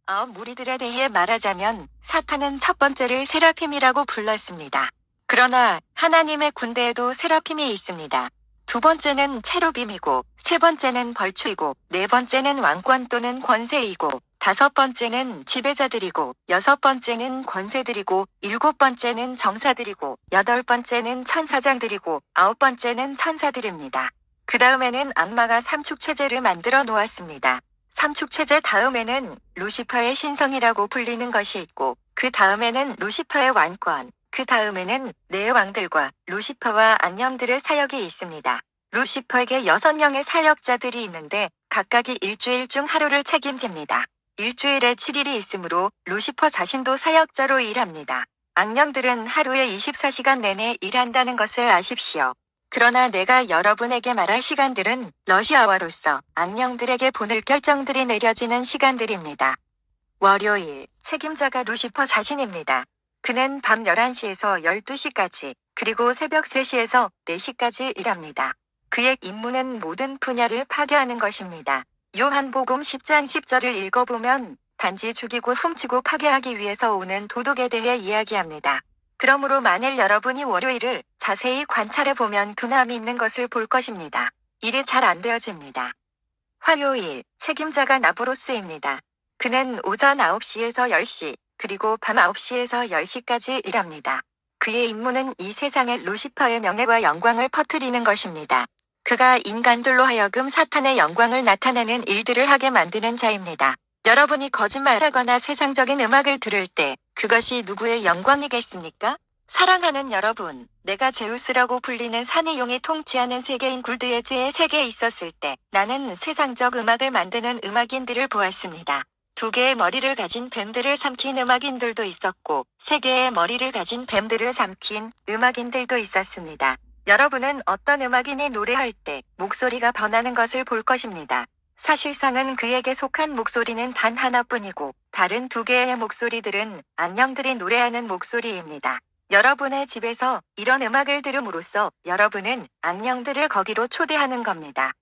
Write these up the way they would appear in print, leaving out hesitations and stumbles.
아홉 무리들에 대해 말하자면 사탄은 첫 번째를 세라핌이라고 불렀습니다. 그러나 하나님의 군대에도 세라핌이 있습니다. 두 번째는 체루빔이고, 세 번째는 벌초이고, 네 번째는 왕권 또는 권세이고, 다섯 번째는 지배자들이고, 여섯 번째는 권세들이고, 일곱 번째는 정사들이고, 여덟 번째는 천사장들이고, 아홉 번째는 천사들입니다. 그 다음에는 악마가 삼축체제를 만들어 놓았습니다. 삼축체제 다음에는 루시퍼의 신성이라고 불리는 것이 있고, 그 다음에는 루시퍼의 왕권, 그 다음에는 네 왕들과 루시퍼와 안녕들의 사역이 있습니다. 루시퍼에게 6명의 사역자들이 있는데 각각이 일주일 중 하루를 책임집니다. 일주일에 7일이 있으므로 루시퍼 자신도 사역자로 일합니다. 악령들은 하루에 24시간 내내 일한다는 것을 아십시오. 그러나 내가 여러분에게 말할 시간들은 러시아와로서 악령들에게 보낼 결정들이 내려지는 시간들입니다. 월요일, 책임자가 루시퍼 자신입니다. 그는 밤 11시에서 12시까지, 그리고 새벽 3시에서 4시까지 일합니다. 그의 임무는 모든 분야를 파괴하는 것입니다. 요한복음 10장 10절을 읽어보면 단지 죽이고 훔치고 파괴하기 위해서 오는 도둑에 대해 이야기합니다. 그러므로 만일 여러분이 월요일을 자세히 관찰해 보면 두나함이 있는 것을 볼 것입니다. 일이 잘 안 되어집니다. 화요일, 책임자가 나보로스입니다. 그는 오전 9시에서 10시, 그리고 밤 9시에서 10시까지 일합니다. 그의 임무는 이 세상에 루시퍼의 명예와 영광을 퍼뜨리는 것입니다. 그가 인간들로 하여금 사탄의 영광을 나타내는 일들을 하게 만드는 자입니다. 여러분이 거짓말하거나 세상적인 음악을 들을 때 그것이 누구의 영광이겠습니까? 사랑하는 여러분, 내가 제우스라고 불리는 산의 용이 통치하는 세계인 굴드에즈의 세계에 있었을 때 나는 세상적 음악을 만드는 음악인들을 보았습니다. 2개의 머리를 가진 뱀들을 삼킨 음악인들도 있었고 3개의 머리를 가진 뱀들을 삼킨 음악인들도 있었습니다. 여러분은 어떤 음악인이 노래할 때 목소리가 변하는 것을 볼 것입니다. 사실상은 그에게 속한 목소리는 단 하나뿐이고 다른 2개의 목소리들은 악령들이 노래하는 목소리입니다. 여러분의 집에서 이런 음악을 들음으로써 여러분은 악령들을 거기로 초대하는 겁니다.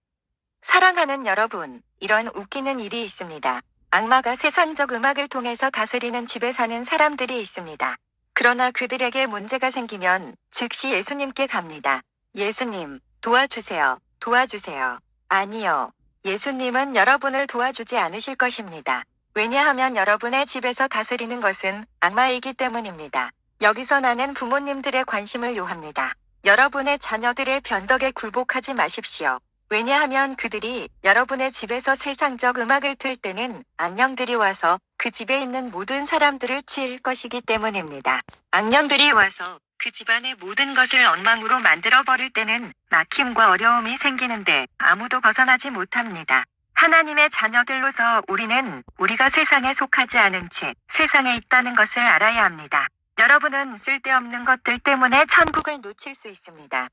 사랑하는 여러분, 이런 웃기는 일이 있습니다. 악마가 세상적 음악을 통해서 다스리는 집에 사는 사람들이 있습니다. 그러나 그들에게 문제가 생기면 즉시 예수님께 갑니다. 예수님, 도와주세요. 도와주세요. 아니요. 예수님은 여러분을 도와주지 않으실 것입니다. 왜냐하면 여러분의 집에서 다스리는 것은 악마이기 때문입니다. 여기서 나는 부모님들의 관심을 요합니다. 여러분의 자녀들의 변덕에 굴복하지 마십시오. 왜냐하면 그들이 여러분의 집에서 세상적 음악을 틀 때는 악령들이 와서 그 집에 있는 모든 사람들을 칠 것이기 때문입니다. 악령들이 와서 그 집안의 모든 것을 엉망으로 만들어 버릴 때는 막힘과 어려움이 생기는데 아무도 벗어나지 못합니다. 하나님의 자녀들로서 우리는 우리가 세상에 속하지 않은 채 세상에 있다는 것을 알아야 합니다. 여러분은 쓸데없는 것들 때문에 천국을 놓칠 수 있습니다.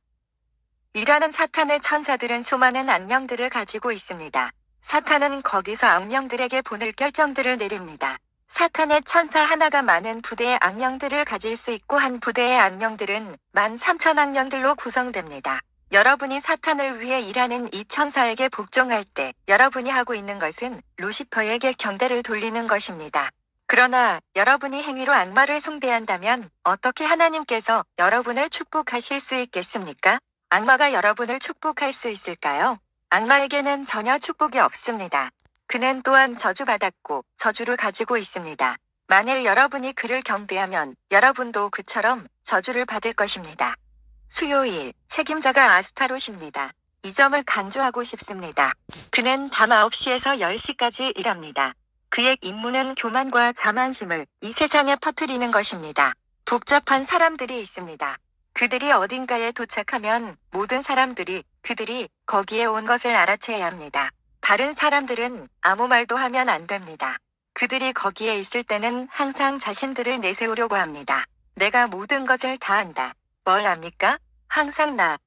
일하는 사탄의 천사들은 수많은 악령들을 가지고 있습니다. 사탄은 거기서 악령들에게 보낼 결정들을 내립니다. 사탄의 천사 하나가 많은 부대의 악령들을 가질 수 있고 한 부대의 악령들은 13,000 악령들로 구성됩니다. 여러분이 사탄을 위해 일하는 이 천사에게 복종할 때 여러분이 하고 있는 것은 루시퍼에게 경대를 돌리는 것입니다. 그러나 여러분이 행위로 악마를 숭배한다면 어떻게 하나님께서 여러분을 축복하실 수 있겠습니까? 악마가 여러분을 축복할 수 있을까요? 악마에게는 전혀 축복이 없습니다. 그는 또한 저주받았고 저주를 가지고 있습니다. 만일 여러분이 그를 경배하면 여러분도 그처럼 저주를 받을 것입니다. 수요일, 책임자가 아스타롯입니다. 이 점을 강조하고 싶습니다. 그는 밤 9시에서 10시까지 일합니다. 그의 임무는 교만과 자만심을 이 세상에 퍼뜨리는 것입니다. 복잡한 사람들이 있습니다. 그들이 어딘가에 도착하면 모든 사람들이 그들이 거기에 온 것을 알아채야 합니다. 다른 사람들은 아무 말도 하면 안 됩니다. 그들이 거기에 있을 때는 항상 자신들을 내세우려고 합니다. 내가 모든 것을 다 한다. 뭘 합니까? 항상 나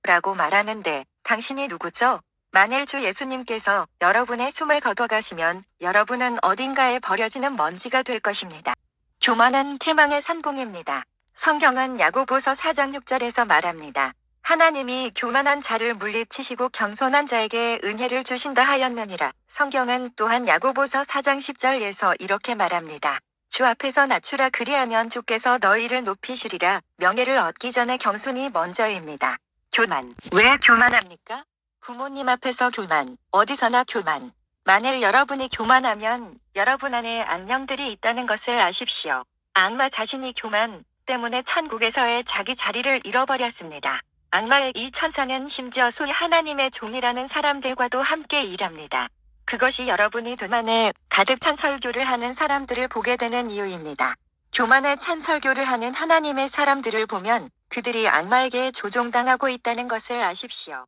라고 말하는데 당신이 누구죠? 만일 주 예수님께서 여러분의 숨을 거둬가시면 여러분은 어딘가에 버려지는 먼지가 될 것입니다. 교만은 태망의 산봉입니다. 성경은 야고보서 4장 6절에서 말합니다. 하나님이 교만한 자를 물리치시고 겸손한 자에게 은혜를 주신다 하였느니라. 성경은 또한 야고보서 4장 10절에서 이렇게 말합니다. 주 앞에서 낮추라 그리하면 주께서 너희를 높이시리라. 명예를 얻기 전에 겸손이 먼저입니다. 교만. 왜 교만합니까? 부모님 앞에서 교만, 어디서나 교만. 만일 여러분이 교만하면 여러분 안에 악령들이 있다는 것을 아십시오. 악마 자신이 교만 때문에 천국에서의 자기 자리를 잃어버렸습니다. 악마의 이 천사는 심지어 소위 하나님의 종이라는 사람들과도 함께 일합니다. 그것이 여러분이 교만에 가득 찬 설교를 하는 사람들을 보게 되는 이유입니다. 교만에 찬 설교를 하는 하나님의 사람들을 보면 그들이 악마에게 조종당하고 있다는 것을 아십시오.